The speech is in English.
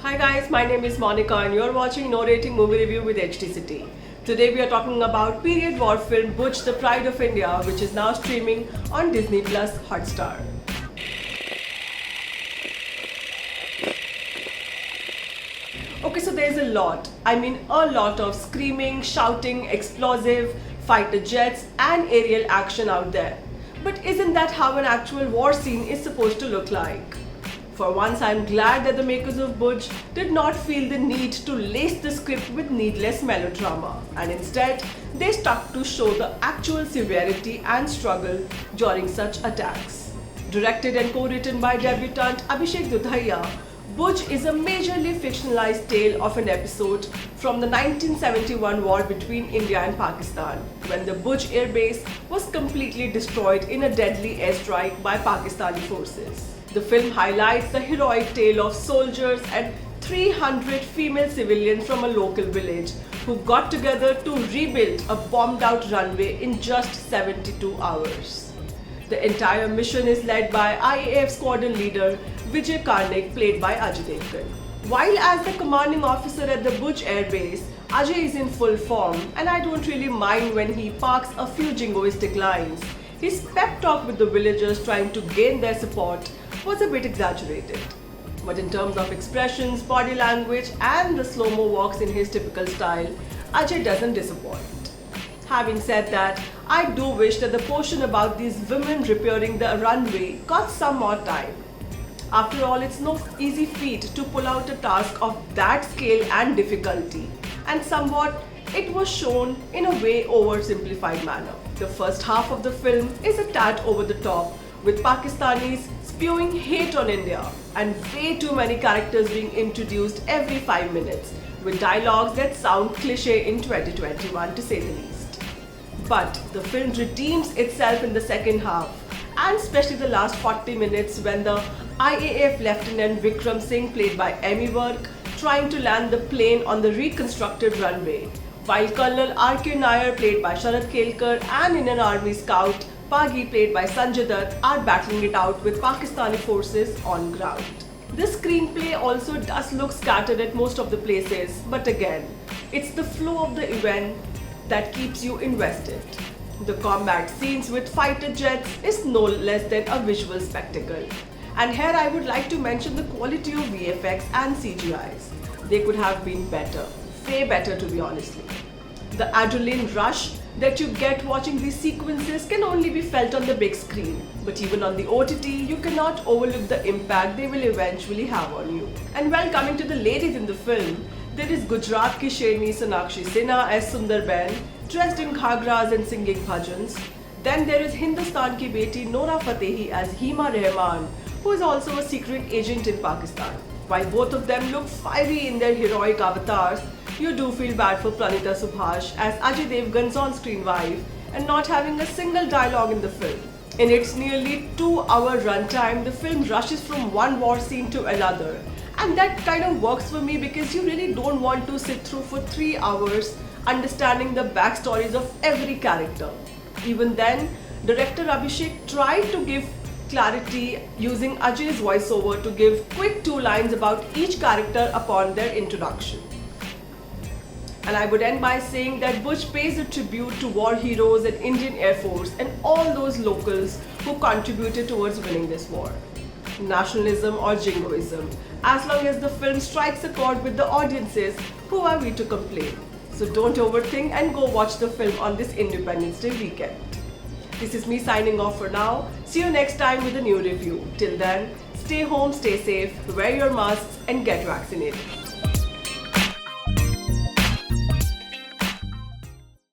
Hi guys, my name is Monica and you're watching Narrating Movie Review with HT City. Today we are talking about period war film Bhuj, the Pride of India, which is now streaming on Disney Hotstar. Okay, so there's a lot of screaming, shouting, explosive, fighter jets and aerial action out there. But isn't that how an actual war scene is supposed to look like? For once, I'm glad that the makers of Bhuj did not feel the need to lace the script with needless melodrama, and instead, they stuck to show the actual severity and struggle during such attacks. Directed and co-written by debutante Abhishek Dudhaiya, Bhuj is a majorly fictionalized tale of an episode from the 1971 war between India and Pakistan, when the Bhuj airbase was completely destroyed in a deadly airstrike by Pakistani forces. The film highlights the heroic tale of soldiers and 300 female civilians from a local village who got together to rebuild a bombed-out runway in just 72 hours. The entire mission is led by IAF squadron leader Vijay Karnik, played by Ajay Devgan. While as the commanding officer at the Bhuj airbase, Ajay is in full form, and I don't really mind when he parks a few jingoistic lines. His pep talk with the villagers trying to gain their support was a bit exaggerated. But in terms of expressions, body language and the slow-mo walks in his typical style, Ajay doesn't disappoint. Having said that, I do wish that the portion about these women repairing the runway got some more time. After all, it's no easy feat to pull out a task of that scale and difficulty, and somewhat it was shown in a way oversimplified manner. The first half of the film is a tad over the top, with Pakistanis spewing hate on India and way too many characters being introduced every 5 minutes, with dialogues that sound cliché in 2021 to say the least. But the film redeems itself in the second half, and especially the last 40 minutes when the IAF Lieutenant Vikram Singh, played by Ammy Virk, trying to land the plane on the reconstructed runway, while Col RK Nair, played by Sharad Kelkar, and Indian Army Scout Pagi, played by Sanjay Dutt, are battling it out with Pakistani forces on ground. This screenplay also does look scattered at most of the places, but again, it's the flow of the event that keeps you invested. The combat scenes with fighter jets is no less than a visual spectacle. And here I would like to mention the quality of VFX and CGIs. They could have been better, way better to be honestly. The adrenaline rush that you get watching these sequences can only be felt on the big screen, but even on the OTT, you cannot overlook the impact they will eventually have on you. And while coming to the ladies in the film, there is Gujarat ki Sherni Sonakshi Sinha as Sunderben, dressed in ghagras and singing bhajans. Then there is Hindustan ki beti Nora Fatehi as Heema Rehman, who is also a secret agent in Pakistan. While both of them look fiery in their heroic avatars, you do feel bad for Pranita Subhash as Ajay Devgan's on-screen wife and not having a single dialogue in the film. In its nearly 2-hour runtime, the film rushes from one war scene to another, and that kind of works for me because you really don't want to sit through for 3 hours understanding the backstories of every character. Even then, director Abhishek tried to give clarity using Ajay's voiceover to give quick 2 lines about each character upon their introduction. And I would end by saying that Bhuj pays a tribute to war heroes and Indian Air Force and all those locals who contributed towards winning this war. Nationalism or jingoism, as long as the film strikes a chord with the audiences, who are we to complain? So don't overthink and go watch the film on this Independence Day weekend. This is me signing off for now. See you next time with a new review. Till then, stay home, stay safe, wear your masks and get vaccinated.